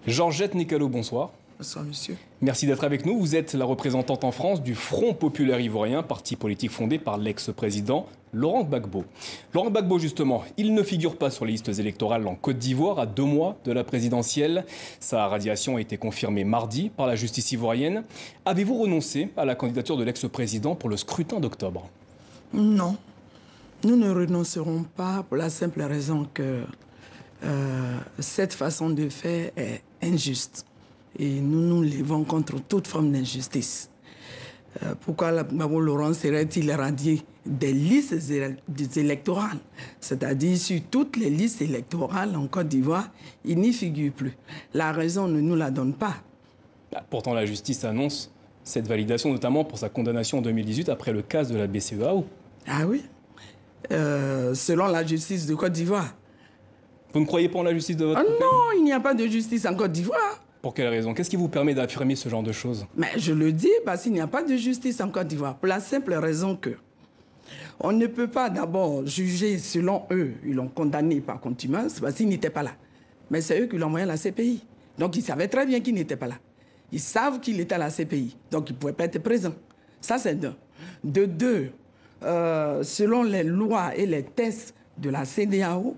Georgette Nicalo, bonsoir. Bonsoir, monsieur. Merci d'être avec nous. Vous êtes la représentante en France du Front populaire ivoirien, parti politique fondé par l'ex-président Laurent Gbagbo. Laurent Gbagbo, justement, il ne figure pas sur les listes électorales en Côte d'Ivoire à 2 mois de la présidentielle. Sa radiation a été confirmée mardi par la justice ivoirienne. Avez-vous renoncé à la candidature de l'ex-président pour le scrutin d'octobre? Non, nous ne renoncerons pas pour la simple raison que cette façon de faire est injuste. Et nous nous levons contre toute forme d'injustice. Pourquoi Gbagbo Laurent serait-il radié des listes électorales? C'est-à-dire sur toutes les listes électorales en Côte d'Ivoire, il n'y figure plus. La raison ne nous la donne pas. Pourtant, la justice annonce cette validation, notamment pour sa condamnation en 2018 après le cas de la BCEAO. Ah oui, selon la justice de Côte d'Ivoire. Vous ne croyez pas en la justice de votre pays? Non, il n'y a pas de justice en Côte d'Ivoire. Pour quelle raison? Qu'est-ce qui vous permet d'affirmer ce genre de choses? Mais je le dis parce qu'il n'y a pas de justice en Côte d'Ivoire. Pour la simple raison que on ne peut pas d'abord juger selon eux. Ils l'ont condamné par contumace parce qu'il n'était pas là. Mais c'est eux qui l'ont envoyé à la CPI. Donc ils savaient très bien qu'il n'était pas là. Ils savent qu'il était à la CPI. Donc ils ne pouvaient pas être présents. Ça, c'est d'un. De deux, selon les lois et les tests de la CEDEAO,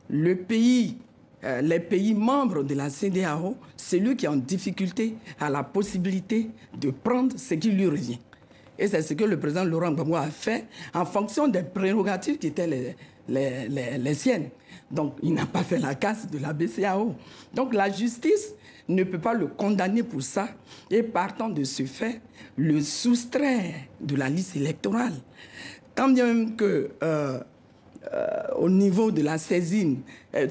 les pays membres de la CEDEAO, celui qui est en difficulté a la possibilité de prendre ce qui lui revient. Et c'est ce que le président Laurent Gbagbo a fait en fonction des prérogatives qui étaient les siennes. Donc, il n'a pas fait la casse de la BCEAO. Donc, la justice ne peut pas le condamner pour ça et, partant de ce fait, le soustraire de la liste électorale. Tant bien même que au niveau de la saisine,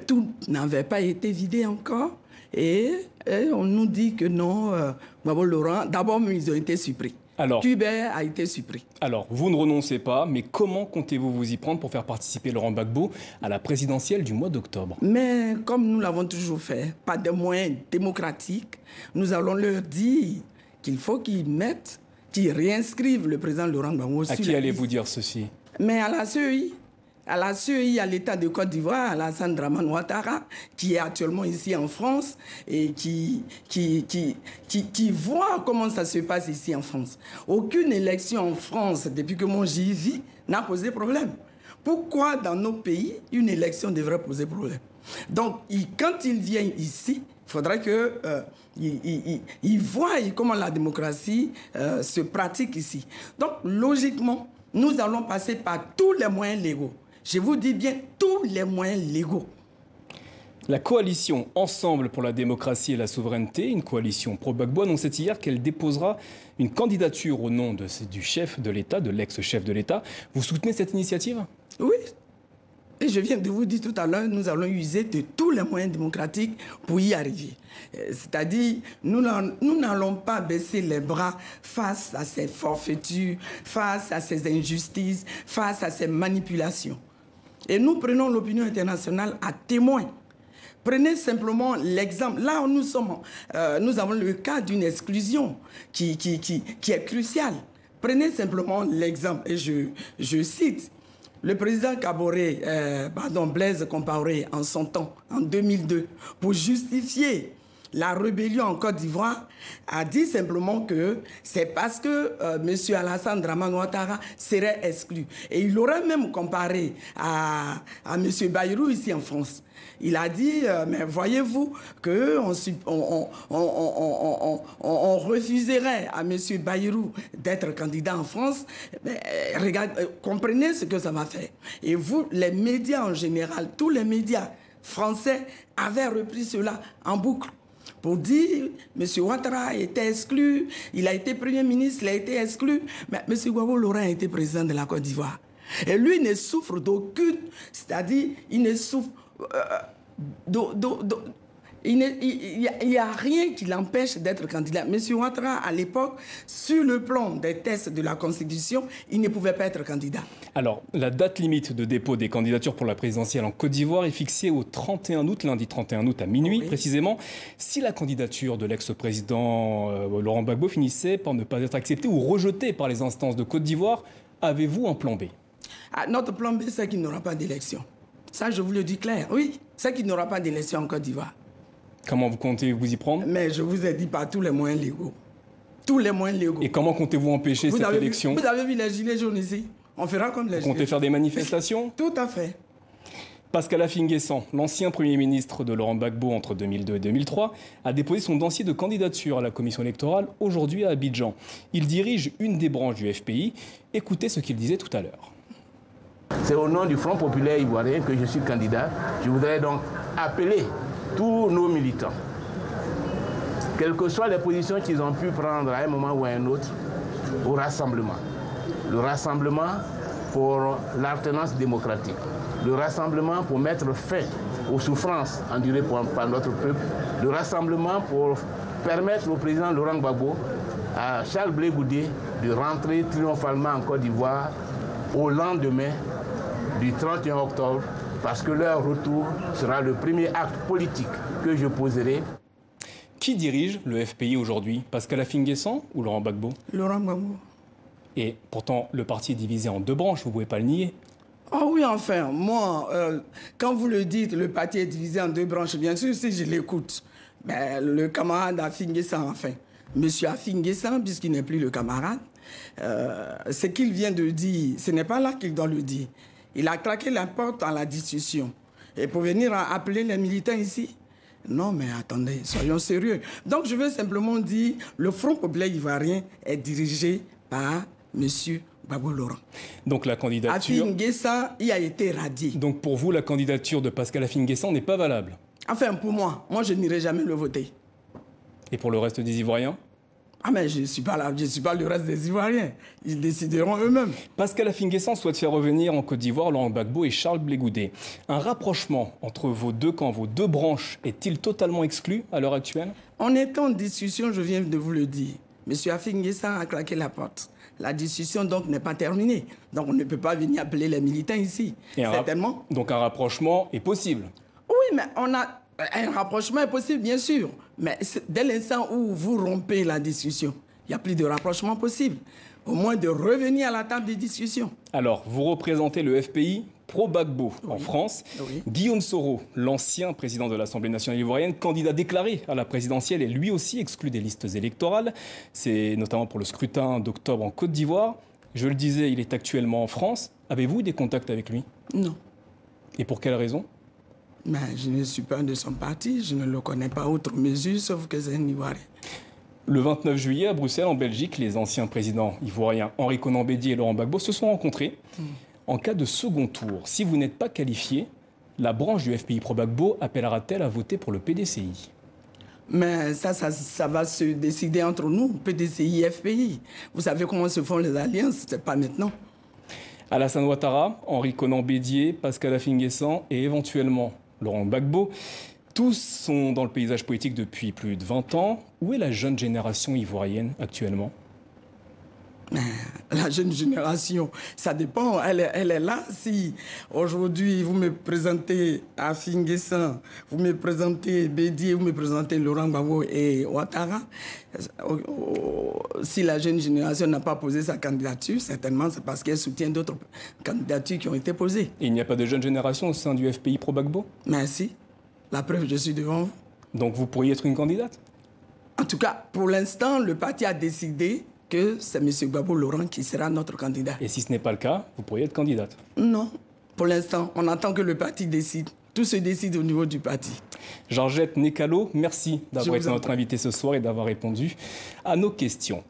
tout n'avait pas été vidé encore. Et on nous dit que non, Gbagbo Laurent, d'abord, ils ont été supprimés. Alors, Cuba a été supprimé. Alors, vous ne renoncez pas, mais comment comptez-vous vous y prendre pour faire participer Laurent Gbagbo à la présidentielle du mois d'octobre? Mais comme nous l'avons toujours fait, pas de moyens démocratiques, nous allons leur dire qu'il faut qu'ils réinscrivent le président Laurent Gbagbo. À qui allez-vous dire ceci? Mais à la CEI. À la CEI, à l'État de Côte d'Ivoire, Alassane Dramane Ouattara, qui est actuellement ici en France et qui voit comment ça se passe ici en France. Aucune élection en France, depuis que moi j'y vis, n'a posé problème. Pourquoi dans nos pays, une élection devrait poser problème? Donc, quand ils viennent ici, il faudrait qu'ils voient comment la démocratie se pratique ici. Donc, logiquement, nous allons passer par tous les moyens légaux. Je vous dis bien tous les moyens légaux. La coalition Ensemble pour la démocratie et la souveraineté, une coalition pro-Gbagbo, annonçait hier qu'elle déposera une candidature au nom du chef de l'État, de l'ex-chef de l'État. Vous soutenez cette initiative? Oui. Et je viens de vous dire tout à l'heure, nous allons user de tous les moyens démocratiques pour y arriver. C'est-à-dire, nous n'allons pas baisser les bras face à ces forfaitures, face à ces injustices, face à ces manipulations. Et nous prenons l'opinion internationale à témoin. Prenez simplement l'exemple. Là où nous avons le cas d'une exclusion qui est cruciale. Prenez simplement l'exemple, et je cite, le président Blaise Compaoré, en son temps, en 2002, pour justifier la rébellion en Côte d'Ivoire, a dit simplement que c'est parce que M. Alassane Dramane Ouattara serait exclu. Et il aurait même comparé à M. Bayrou ici en France. Il a dit, mais voyez-vous qu'on refuserait à M. Bayrou d'être candidat en France. Mais, comprenez ce que ça va faire. Et vous, les médias en général, tous les médias français avaient repris cela en boucle. Pour dire, M. Ouattara a été exclu, il a été Premier ministre, il a été exclu, mais M. Gbagbo Laurent a été président de la Côte d'Ivoire. Et lui ne souffre d'aucune, c'est-à-dire, il ne souffre... il n'y a rien qui l'empêche d'être candidat. M. Ouattara, à l'époque, sur le plan des tests de la Constitution, il ne pouvait pas être candidat. Alors, la date limite de dépôt des candidatures pour la présidentielle en Côte d'Ivoire est fixée au 31 août, lundi 31 août à minuit, oui, précisément. Si la candidature de l'ex-président Laurent Gbagbo finissait par ne pas être acceptée ou rejetée par les instances de Côte d'Ivoire, avez-vous un plan B? Notre plan B, c'est qu'il n'y aura pas d'élection. Ça, je vous le dis clair. Oui, c'est qu'il n'y aura pas d'élection en Côte d'Ivoire. Comment vous comptez vous y prendre? Mais je vous ai dit par tous les moyens légaux. Tous les moyens légaux. Et comment comptez-vous empêcher cette élection? Vous avez vu les gilets jaunes ici? On fera comme les gilets jaunes. Vous comptez faire des manifestations? Tout à fait. Pascal Affi-N'Guessan, l'ancien Premier ministre de Laurent Gbagbo entre 2002 et 2003, a déposé son dossier de candidature à la commission électorale aujourd'hui à Abidjan. Il dirige une des branches du FPI. Écoutez ce qu'il disait tout à l'heure. C'est au nom du Front populaire ivoirien que je suis candidat. Je voudrais donc appeler tous nos militants, quelles que soient les positions qu'ils ont pu prendre à un moment ou à un autre, au rassemblement. Le rassemblement pour l'alternance démocratique. Le rassemblement pour mettre fin aux souffrances endurées par notre peuple. Le rassemblement pour permettre au président Laurent Gbagbo, à Charles Blé Goudé, de rentrer triomphalement en Côte d'Ivoire au lendemain du 31 octobre, parce que leur retour sera le premier acte politique que je poserai. Qui dirige le FPI aujourd'hui? Pascal Affi-N'Guessan ou Laurent Gbagbo? Laurent Gbagbo. Et pourtant, le parti est divisé en deux branches, vous ne pouvez pas le nier. Ah oui, enfin, moi, quand vous le dites, le parti est divisé en deux branches, bien sûr, si je l'écoute. Mais le camarade Affi-N'Guessan, enfin, monsieur Affi-N'Guessan, puisqu'il n'est plus le camarade, ce qu'il vient de dire, ce n'est pas là qu'il doit le dire. Il a claqué la porte à la discussion. Et pour venir appeler les militants ici, non, mais attendez, soyons sérieux. Donc, je veux simplement dire, le Front populaire ivoirien est dirigé par monsieur Gbagbo Laurent. Donc la candidature... Affi-N'Guessan y a été radié. Donc pour vous, la candidature de Pascal Affi-N'Guessan n'est pas valable? Enfin, pour moi, je n'irai jamais le voter. Et pour le reste des Ivoiriens? Ah mais je ne suis pas là, je ne suis pas le reste des Ivoiriens. Ils décideront eux-mêmes. Pascal Affi-N'Guessan souhaite faire revenir en Côte d'Ivoire Laurent Gbagbo et Charles Blé Goudé. Un rapprochement entre vos deux camps, vos deux branches, est-il totalement exclu à l'heure actuelle? On est en discussion, je viens de vous le dire. Monsieur Affi-N'Guessan a claqué la porte. La discussion donc n'est pas terminée. Donc on ne peut pas venir appeler les militants ici. Certainement. Donc un rapprochement est possible? Oui, mais un rapprochement est possible, bien sûr. Mais dès l'instant où vous rompez la discussion, il n'y a plus de rapprochement possible. Au moins de revenir à la table des discussions. Alors, vous représentez le FPI pro-Gbagbo en France. Oui. Guillaume Soro, l'ancien président de l'Assemblée nationale ivoirienne, candidat déclaré à la présidentielle, est lui aussi exclu des listes électorales. C'est notamment pour le scrutin d'octobre en Côte d'Ivoire. Je le disais, il est actuellement en France. Avez-vous des contacts avec lui? Non. Et pour quelle raison? Mais je ne suis pas de son parti, je ne le connais pas outre mesure, sauf que c'est un Ivoirien. Le 29 juillet, à Bruxelles, en Belgique, les anciens présidents ivoiriens Henri Konan Bédié et Laurent Gbagbo se sont rencontrés. En cas de second tour, si vous n'êtes pas qualifié, la branche du FPI pro-Gbagbo appellera-t-elle à voter pour le PDCI? Mais ça va se décider entre nous, PDCI et FPI. Vous savez comment se font les alliances, c'est pas maintenant. Alassane Ouattara, Henri Konan Bédié, Pascal Affi-N'Guessan et éventuellement Laurent Gbagbo, tous sont dans le paysage politique depuis plus de 20 ans. Où est la jeune génération ivoirienne actuellement? La jeune génération, ça dépend. Elle est là. Si aujourd'hui vous me présentez Affi-N'Guessan, vous me présentez Bédié, vous me présentez Laurent Gbagbo et Ouattara, si la jeune génération n'a pas posé sa candidature, certainement c'est parce qu'elle soutient d'autres candidatures qui ont été posées. Et il n'y a pas de jeune génération au sein du FPI pro-Gbagbo? Merci. La preuve, je suis devant vous. Donc vous pourriez être une candidate? En tout cas, pour l'instant, le parti a décidé que c'est M. Gbagbo Laurent qui sera notre candidat. Et si ce n'est pas le cas, vous pourriez être candidate? Non. Pour l'instant, on attend que le parti décide. Tout se décide au niveau du parti. Georgette Nekalo, merci d'avoir été notre invitée ce soir et d'avoir répondu à nos questions.